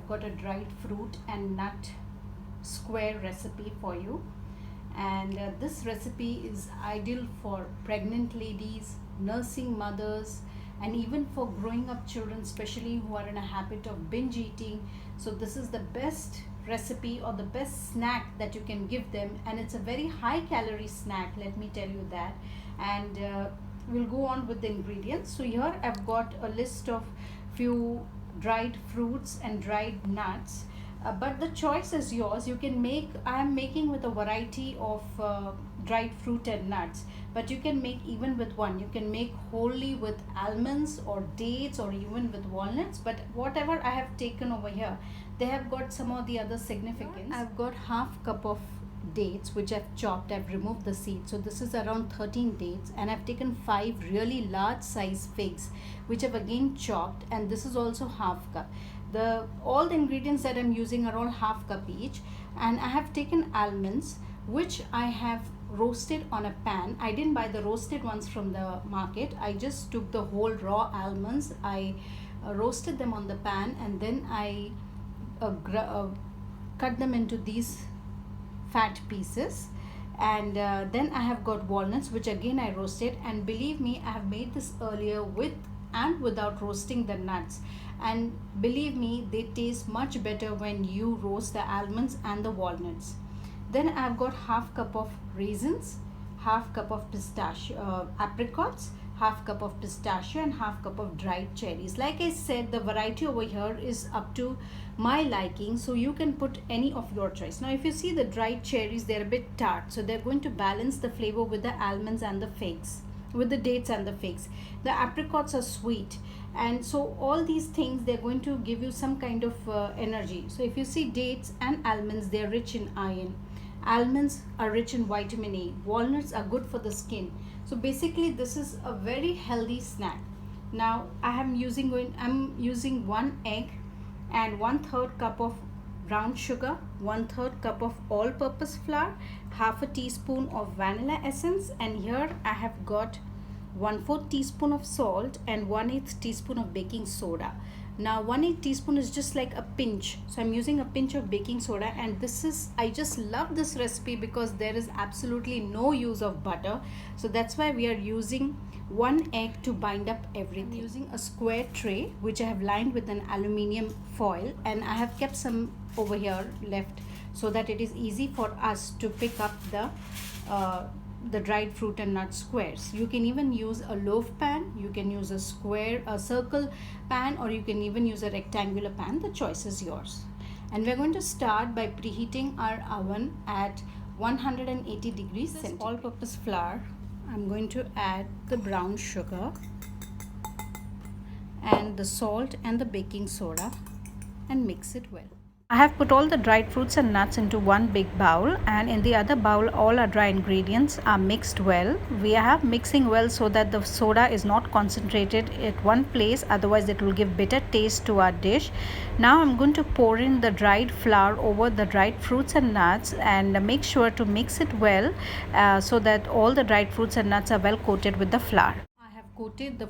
I've got a dried fruit and nut square recipe for you. And this recipe is ideal for pregnant ladies, nursing mothers, and even for growing up children, especially who are in a habit of binge eating. So this is the best recipe or the best snack that you can give them, and it's a very high calorie snack, let me tell you that. And we'll go on with the ingredients. So here I've got a list of few dried fruits and dried nuts, but the choice is yours. You can make, I am making with a variety of dried fruit and nuts, but you can make even with one. You can make wholly with almonds or dates or even with walnuts, but whatever I have taken over here, they have got some of the other significance. I've got half cup of dates which I've chopped. I've removed the seeds, so this is around 13 dates, and I've taken 5 really large size figs which I've again chopped, and this is also half cup. All the ingredients that I'm using are all half cup each. And I have taken almonds which I have roasted on a pan. I didn't buy the roasted ones from the market. I just took the whole raw almonds. I roasted them on the pan, and then I cut them into these fat pieces. And then I have got walnuts which again I roasted, and believe me, I have made this earlier with and without roasting the nuts, and believe me, they taste much better when you roast the almonds and the walnuts. Then I've got half cup of raisins, half cup of pistachio apricots, half cup of pistachio, and half cup of dried cherries. Like I said, the variety over here is up to my liking, so you can put any of your choice. Now if you see the dried cherries, they're a bit tart, so they're going to balance the flavor with the almonds and the figs, with the dates and the figs. The apricots are sweet, and so all these things, they're going to give you some kind of energy. So if you see dates and almonds, they're rich in iron. Almonds are rich in vitamin A. Walnuts are good for the skin. So basically this is a very healthy snack. Now I'm using 1 egg and 1/3 cup of brown sugar, 1/3 cup of all-purpose flour, half a teaspoon of vanilla essence, and here I have got 1/4 teaspoon of salt and 1/8 teaspoon of baking soda. Now 1/8 teaspoon is just like a pinch, so I'm using a pinch of baking soda. And this is, I just love this recipe because there is absolutely no use of butter, so that's why we are using 1 egg to bind up everything. I'm using a square tray which I have lined with an aluminium foil, and I have kept some over here left so that it is easy for us to pick up the dried fruit and nut squares. You can even use a loaf pan, you can use a circle pan, or you can even use a rectangular pan. The choice is yours. And we're going to start by preheating our oven at 180 degrees centigrade. All-purpose flour, I'm going to add the brown sugar and the salt and the baking soda and mix it well. I have put all the dried fruits and nuts into one big bowl, and in the other bowl all our dry ingredients are mixed well. We have mixing well so that the soda is not concentrated at one place, otherwise it will give bitter taste to our dish. Now I'm going to pour in the dried flour over the dried fruits and nuts, and make sure to mix it well so that all the dried fruits and nuts are well coated with the flour. I have coated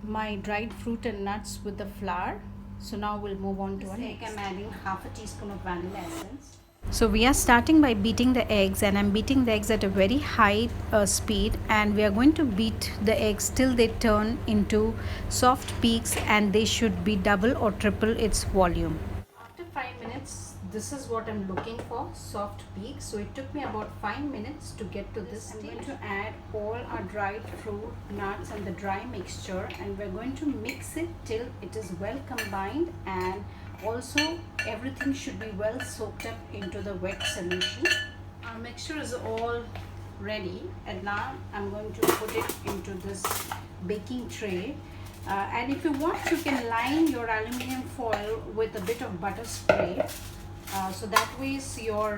my dried fruit and nuts with the flour. So now we'll move on to our next. I'm adding half a teaspoon of vanilla essence. So we are starting by beating the eggs, and I'm beating the eggs at a very high speed, and we are going to beat the eggs till they turn into soft peaks, and they should be double or triple its volume. After 5 minutes, this is what I'm looking for, soft peaks. So it took me about 5 minutes to get to this stage. I'm going to add all our dried fruit, nuts, and the dry mixture, and we're going to mix it till it is well combined, and also everything should be well soaked up into the wet solution. Our mixture is all ready, and now I'm going to put it into this baking tray. And if you want, you can line your aluminium foil with a bit of butter spray. So that way your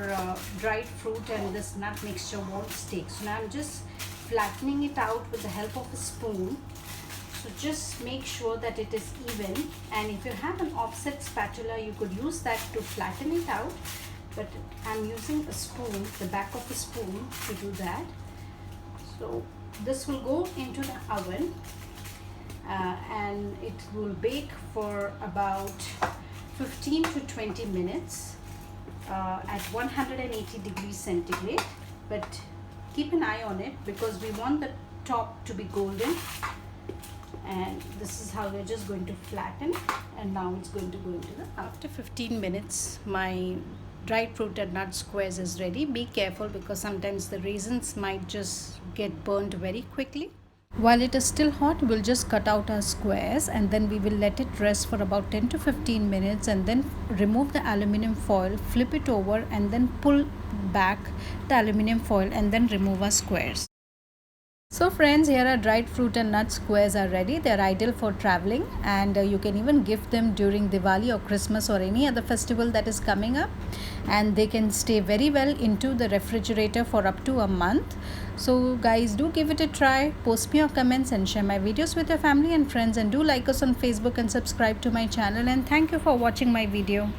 dried fruit and this nut mixture won't stick. So now I'm just flattening it out with the help of a spoon. So just make sure that it is even, and if you have an offset spatula, you could use that to flatten it out, but I'm using a spoon, the back of a spoon, to do that. So this will go into the oven, and it will bake for about 15 to 20 minutes at 180 degrees centigrade, but keep an eye on it because we want the top to be golden. And this is how we're just going to flatten, and now it's going to go into the after 15 minutes my dried fruit and nut squares is ready. Be careful because sometimes the raisins might just get burnt very quickly. While it is still hot, we'll just cut out our squares and then we will let it rest for about 10 to 15 minutes and then remove the aluminum foil, flip it over and then pull back the aluminum foil and then remove our squares. So friends, here are dried fruit and nut squares are ready. They are ideal for traveling, and you can even gift them during Diwali or Christmas or any other festival that is coming up, and they can stay very well into the refrigerator for up to a month. So guys, do give it a try. Post me your comments and share my videos with your family and friends, and do like us on Facebook and subscribe to my channel, and thank you for watching my video.